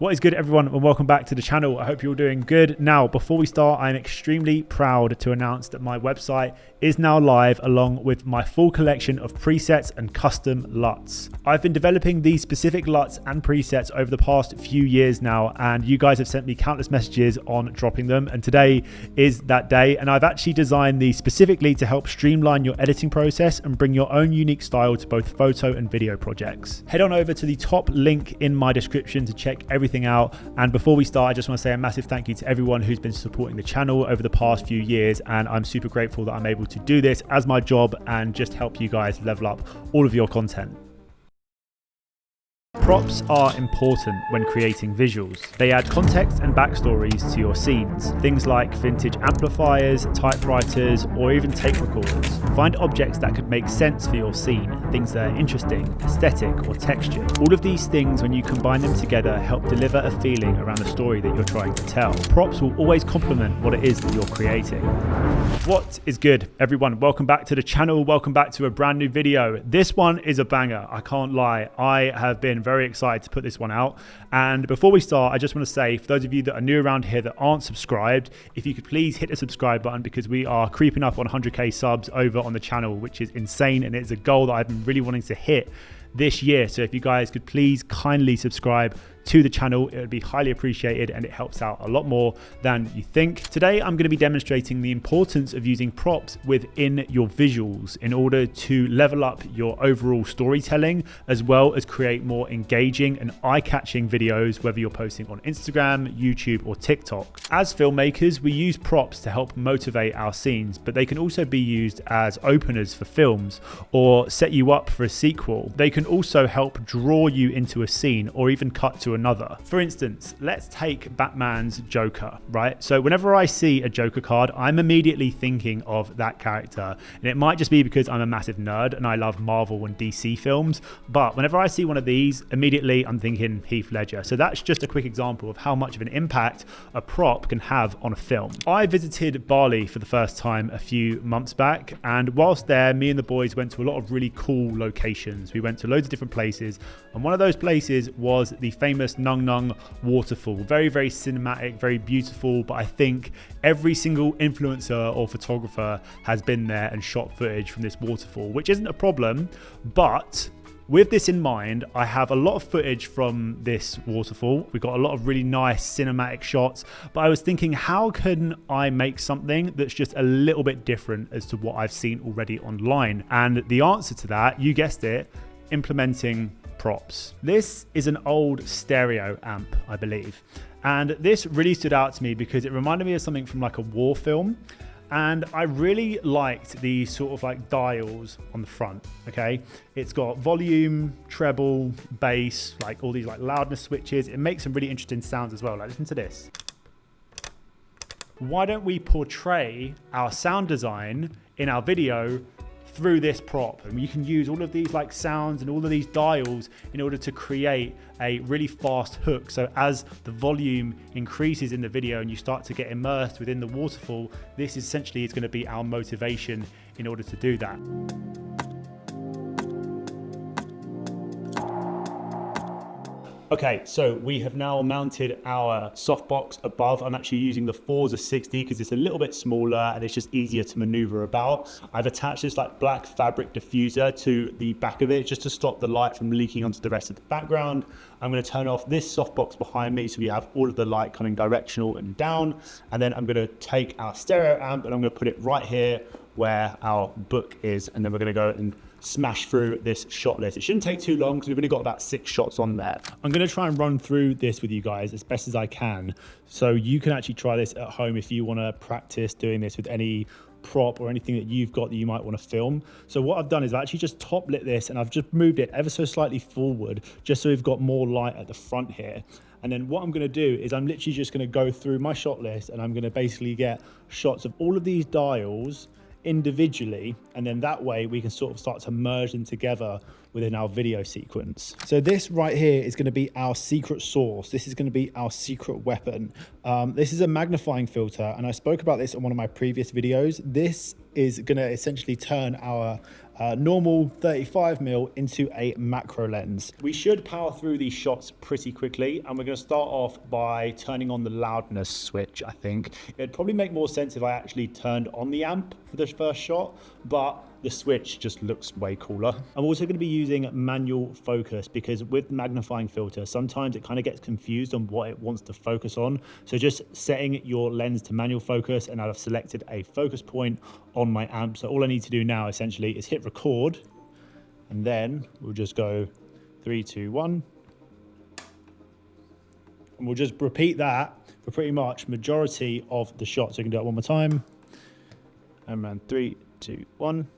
What is good, everyone, and welcome back to the channel. I hope you're all doing good. Now, before we start, I'm extremely proud to announce that my website is now live along with my full collection of presets and custom LUTs. I've been developing these specific LUTs and presets over the past few years now, and you guys have sent me countless messages on dropping them, and today is that day. And I've actually designed these specifically to help streamline your editing process and bring your own unique style to both photo and video projects. Head on over to the top link in my description to check everything out. And before we start, I just want to say a massive thank you to everyone who's been supporting the channel over the past few years, and I'm super grateful that I'm able to do this as my job and just help you guys level up all of your content. Props are important when creating visuals. They add context and backstories to your scenes. Things like vintage amplifiers, typewriters, or even tape recorders. Find objects that could make sense for your scene, things that are interesting, aesthetic, or textured. All of these things, when you combine them together, help deliver a feeling around the story that you're trying to tell. Props will always complement what it is that you're creating. What is good, everyone? Welcome back to the channel. Welcome back to a brand new video. This one is a banger, I can't lie. I have been very excited to put this one out. And before we start, I just want to say, for those of you that are new around here that aren't subscribed, if you could please hit the subscribe button, because we are creeping up on 100k subs over on the channel, which is insane, and it's a goal that I've been really wanting to hit this year. So if you guys could please kindly subscribe to the channel, it would be highly appreciated, and it helps out a lot more than you think. Today I'm going to be demonstrating the importance of using props within your visuals in order to level up your overall storytelling, as well as create more engaging and eye-catching videos, whether you're posting on Instagram, YouTube, or TikTok. As filmmakers, we use props to help motivate our scenes, but they can also be used as openers for films or set you up for a sequel. They can also help draw you into a scene or even cut to another. For instance, let's take Batman's Joker, right? So whenever I see a Joker card, I'm immediately thinking of that character. And it might just be because I'm a massive nerd and I love Marvel and DC films, but whenever I see one of these, immediately I'm thinking Heath Ledger. So that's just a quick example of how much of an impact a prop can have on a film. I visited Bali for the first time a few months back, and whilst there, me and the boys went to a lot of really cool locations. We went to loads of different places, and one of those places was the famous Nung Nung waterfall. Very, very cinematic, very beautiful, but I think every single influencer or photographer has been there and shot footage from this waterfall, which isn't a problem. But with this in mind, I have a lot of footage from this waterfall. We've got a lot of really nice cinematic shots, but I was thinking, how can I make something that's just a little bit different as to what I've seen already online? And the answer to that, you guessed it, implementing props. This is an old stereo amp, I believe. And this really stood out to me because it reminded me of something from like a war film. And I really liked the sort of like dials on the front, okay? It's got volume, treble, bass, like all these like loudness switches. It makes some really interesting sounds as well. Like, listen to this. Why don't we portray our sound design in our video through this prop? And you can use all of these like sounds and all of these dials in order to create a really fast hook. So as the volume increases in the video and you start to get immersed within the waterfall, this essentially is going to be our motivation in order to do that. Okay, so we have now mounted our softbox above. I'm actually using the 4s/60 because it's a little bit smaller and it's just easier to maneuver about. I've attached this like black fabric diffuser to the back of it just to stop the light from leaking onto the rest of the background. I'm going to turn off this softbox behind me so we have all of the light coming directional and down. And then I'm going to take our stereo amp and I'm going to put it right here where our book is. And then we're going to go and smash through this shot list. It shouldn't take too long because we've only got about 6 shots on there. I'm going to try and run through this with you guys as best as I can, so you can actually try this at home if you want to practice doing this with any prop or anything that you've got that you might want to film. So what I've done is I've actually just top lit this and I've just moved it ever so slightly forward just so we've got more light at the front here. And then what I'm going to do is I'm literally just going to go through my shot list and I'm going to basically get shots of all of these dials individually, and then that way we can sort of start to merge them together within our video sequence. So this right here is going to be our secret sauce. This is going to be our secret weapon. This is a magnifying filter, and I spoke about this on one of my previous videos. This is going to essentially turn our normal 35mm into a macro lens. We should power through these shots pretty quickly, and we're going to start off by turning on the loudness switch. I think it'd probably make more sense if I actually turned on the amp for this first shot, but the switch just looks way cooler. I'm also going to be using manual focus because with magnifying filter, sometimes it kind of gets confused on what it wants to focus on. So just setting your lens to manual focus, and I've selected a focus point on my amp. So all I need to do now essentially is hit record, and then we'll just go 3, 2, 1. And we'll just repeat that for pretty much majority of the shots. So you can do it one more time. And then 3, 2, 1.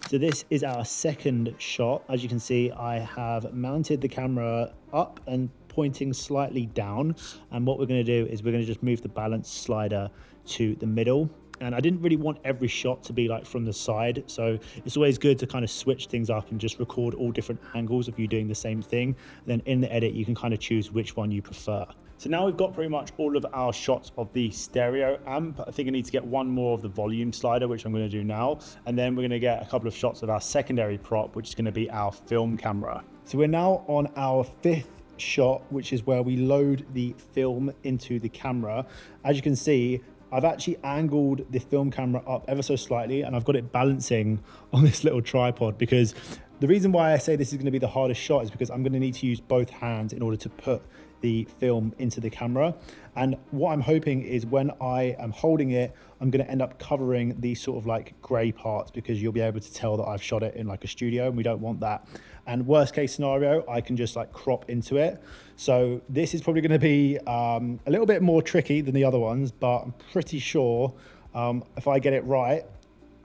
So this is our second shot. As you can see, I have mounted the camera up and pointing slightly down. And what we're going to do is we're going to just move the balance slider to the middle. And I didn't really want every shot to be like from the side. So it's always good to kind of switch things up and just record all different angles of you doing the same thing. And then in the edit, you can kind of choose which one you prefer. So now we've got pretty much all of our shots of the stereo amp. I think I need to get one more of the volume slider, which I'm going to do now. And then we're going to get a couple of shots of our secondary prop, which is going to be our film camera. So we're now on our 5th shot, which is where we load the film into the camera. As you can see, I've actually angled the film camera up ever so slightly, and I've got it balancing on this little tripod, because the reason why I say this is going to be the hardest shot is because I'm going to need to use both hands in order to put the film into the camera. And what I'm hoping is when I am holding it, I'm going to end up covering these sort of like gray parts, because you'll be able to tell that I've shot it in like a studio, and we don't want that. And worst case scenario, I can just like crop into it. So this is probably going to be a little bit more tricky than the other ones, but I'm pretty sure if I get it right,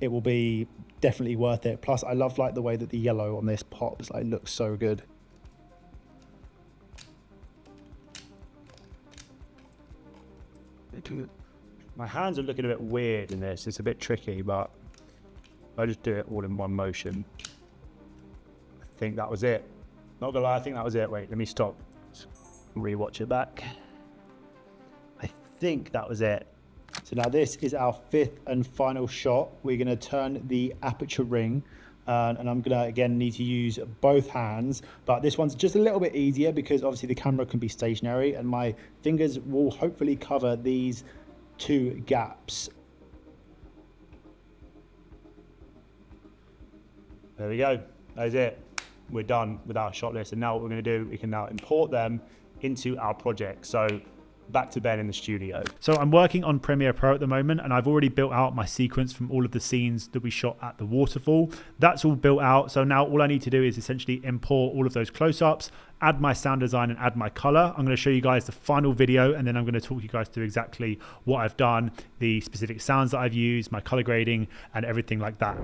it will be definitely worth it. Plus I love like the way that the yellow on this pops, like looks so good. My hands are looking a bit weird in this. It's a bit tricky, but I just do it all in one motion. I think that was it. Not gonna lie, I think that was it. Wait, let me stop. Rewatch it back. I think that was it. So now this is our 5th and final shot. We're gonna turn the aperture ring, and I'm gonna again need to use both hands, but this one's just a little bit easier because obviously the camera can be stationary, and my fingers will hopefully cover these 2 gaps. There we go. That's it. We're done with our shot list, and now what we're going to do, we can now import them into our project. So back to Ben in the studio. So I'm working on Premiere Pro at the moment, and I've already built out my sequence from all of the scenes that we shot at the waterfall. That's all built out. So now all I need to do is essentially import all of those close-ups, add my sound design, and add my color. I'm going to show you guys the final video, and then I'm going to talk you guys through exactly what I've done, the specific sounds that I've used, my color grading, and everything like that.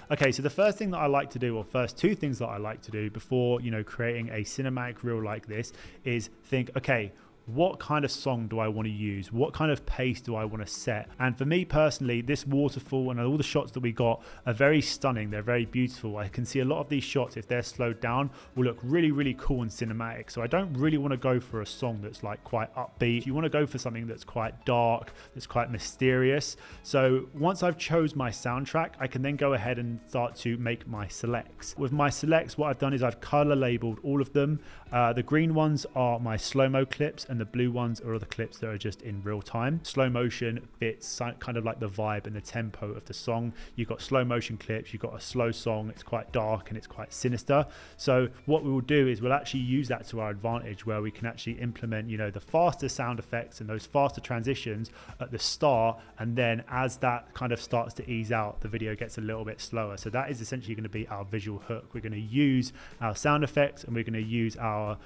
Okay, so the first thing that I like to do, or first 2 things that I like to do before, creating a cinematic reel like this, is think, okay, what kind of song do I want to use? What kind of pace do I want to set? And for me personally, this waterfall and all the shots that we got are very stunning. They're very beautiful. I can see a lot of these shots, if they're slowed down, will look really, really cool and cinematic. So I don't really want to go for a song that's like quite upbeat. You want to go for something that's quite dark, that's quite mysterious. So once I've chose my soundtrack, I can then go ahead and start to make my selects. With my selects, what I've done is I've color labeled all of them. The green ones are my slow-mo clips, and the blue ones are all the clips that are just in real time. Slow motion fits kind of like the vibe and the tempo of the song. You've got slow motion clips, you've got a slow song, it's quite dark and it's quite sinister. So what we will do is we'll actually use that to our advantage, where we can actually implement, the faster sound effects and those faster transitions at the start, and then as that kind of starts to ease out, the video gets a little bit slower. So that is essentially going to be our visual hook. We're going to use our sound effects, and we're going to use our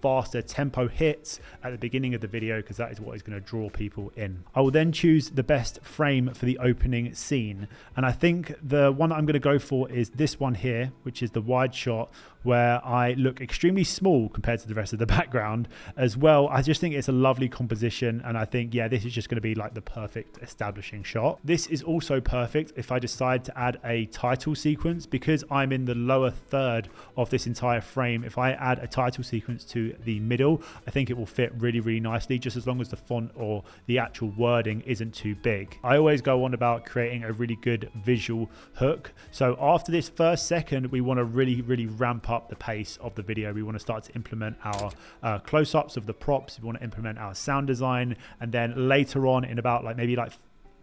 faster tempo hits at the beginning of the video, because that is what is going to draw people in. I will then choose the best frame for the opening scene, and I think the one that I'm going to go for is this one here, which is the wide shot where I look extremely small compared to the rest of the background as well. I just think it's a lovely composition, and I think, yeah, this is just going to be like the perfect establishing shot. This is also perfect if I decide to add a title sequence, because I'm in the lower third of this entire frame. If I add a title sequence to the middle, I think it will fit really, really nicely, just as long as the font or the actual wording isn't too big. I always go on about creating a really good visual hook. So after this first second, we want to really, really ramp up the pace of the video. We want to start to implement our close-ups of the props. We want to implement our sound design. And then later on, in about maybe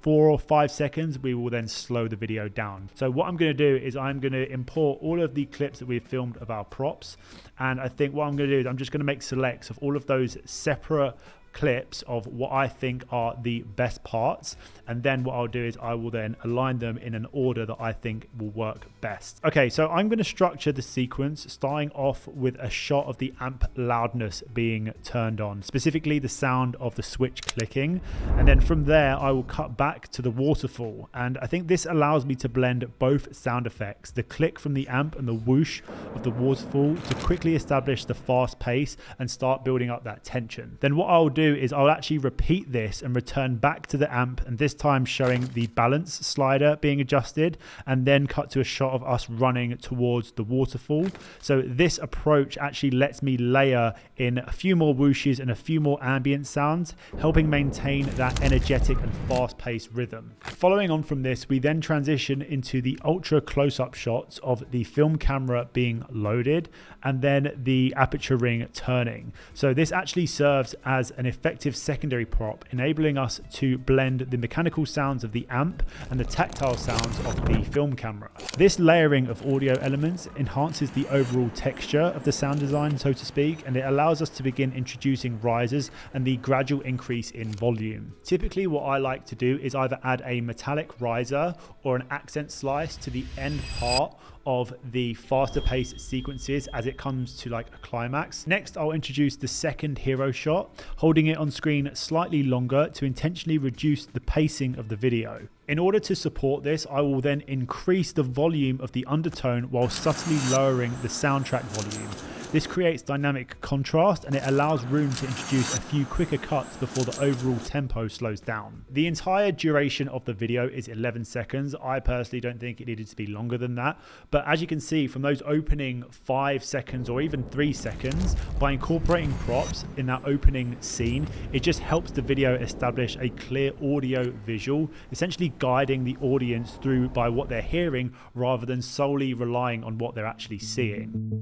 4 or 5 seconds, we will then slow the video down. So what I'm going to do is I'm going to import all of the clips that we've filmed of our props. And I think what I'm going to do is I'm just going to make selects of all of those separate clips of what I think are the best parts, and then what I'll do is I will then align them in an order that I think will work best. Okay, so I'm going to structure the sequence starting off with a shot of the amp loudness being turned on, specifically the sound of the switch clicking, and then from there I will cut back to the waterfall. And I think this allows me to blend both sound effects, the click from the amp and the whoosh of the waterfall, to quickly establish the fast pace and start building up that tension. Then what I'll do is I'll actually repeat this and return back to the amp, and this time showing the balance slider being adjusted, and then cut to a shot of us running towards the waterfall. So this approach actually lets me layer in a few more whooshes and a few more ambient sounds, helping maintain that energetic and fast-paced rhythm. Following on from this, we then transition into the ultra close-up shots of the film camera being loaded and then the aperture ring turning. So this actually serves as an effective secondary prop, enabling us to blend the mechanical sounds of the amp and the tactile sounds of the film camera. This layering of audio elements enhances the overall texture of the sound design, so to speak, and it allows us to begin introducing risers and the gradual increase in volume. Typically what I like to do is either add a metallic riser or an accent slice to the end part of the faster paced sequences as it comes to a climax. Next, I'll introduce the second hero shot, holding it on screen slightly longer to intentionally reduce the pacing of the video. In order to support this, I will then increase the volume of the undertone while subtly lowering the soundtrack volume. This creates dynamic contrast, and it allows room to introduce a few quicker cuts before the overall tempo slows down. The entire duration of the video is 11 seconds. I personally don't think it needed to be longer than that, but as you can see from those opening 5 seconds or even 3 seconds, by incorporating props in that opening scene, it just helps the video establish a clear audio visual, essentially guiding the audience through by what they're hearing rather than solely relying on what they're actually seeing.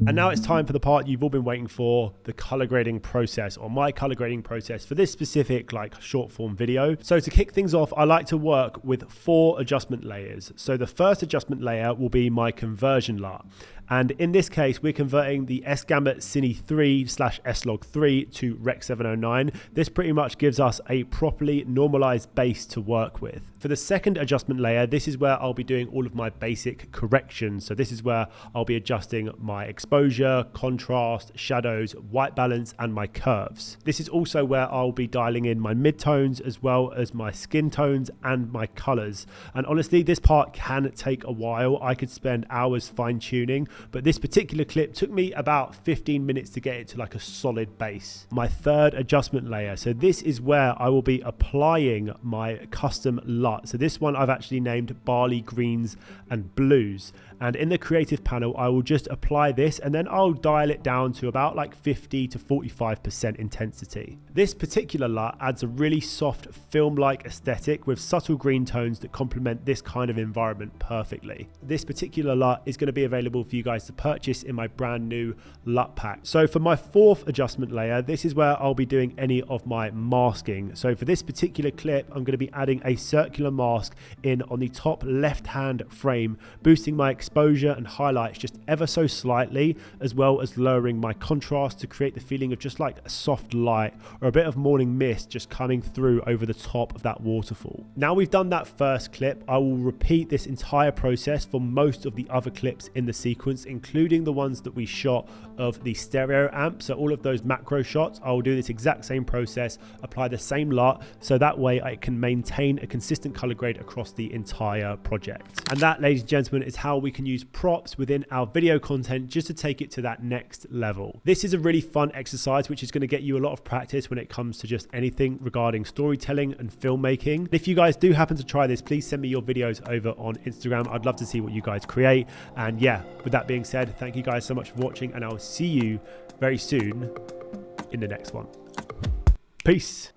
And now it's time for the part you've all been waiting for, the color grading process, or my color grading process for this specific short form video. So to kick things off, I like to work with 4 adjustment layers. So the first adjustment layer will be my conversion LUT. And in this case, we're converting the S-Gambit Cine 3/S-Log3 to Rec 709. This pretty much gives us a properly normalized bass to work with. For the second adjustment layer, this is where I'll be doing all of my basic corrections. So this is where I'll be adjusting my exposure, contrast, shadows, white balance, and my curves. This is also where I'll be dialing in my midtones as well as my skin tones and my colors. And honestly, this part can take a while. I could spend hours fine-tuning, but this particular clip took me about 15 minutes to get it to a solid base. My third adjustment layer, so this is where I will be applying my custom LUT. So this one I've actually named Barley Greens and Blues, and in the creative panel I will just apply this, and then I'll dial it down to about 50 to 45% intensity. This particular LUT adds a really soft film-like aesthetic with subtle green tones that complement this kind of environment perfectly. This particular LUT is going to be available for you guys to purchase in my brand new LUT pack. So for my fourth adjustment layer, this is where I'll be doing any of my masking. So for this particular clip, I'm going to be adding a circular mask in on the top left-hand frame, boosting my exposure and highlights just ever so slightly, as well as lowering my contrast to create the feeling of just a soft light or a bit of morning mist just coming through over the top of that waterfall. Now we've done that first clip, I will repeat this entire process for most of the other clips in the sequence, including the ones that we shot of the stereo amp. So all of those macro shots, I will do this exact same process, apply the same LUT, so that way I can maintain a consistent color grade across the entire project. And that, ladies and gentlemen, is how we can use props within our video content just to take it to that next level. This is a really fun exercise which is going to get you a lot of practice when it comes to just anything regarding storytelling and filmmaking. If you guys do happen to try this, please send me your videos over on Instagram. I'd love to see what you guys create. And yeah, with that being said, thank you guys so much for watching, and I'll see you very soon in the next one. Peace.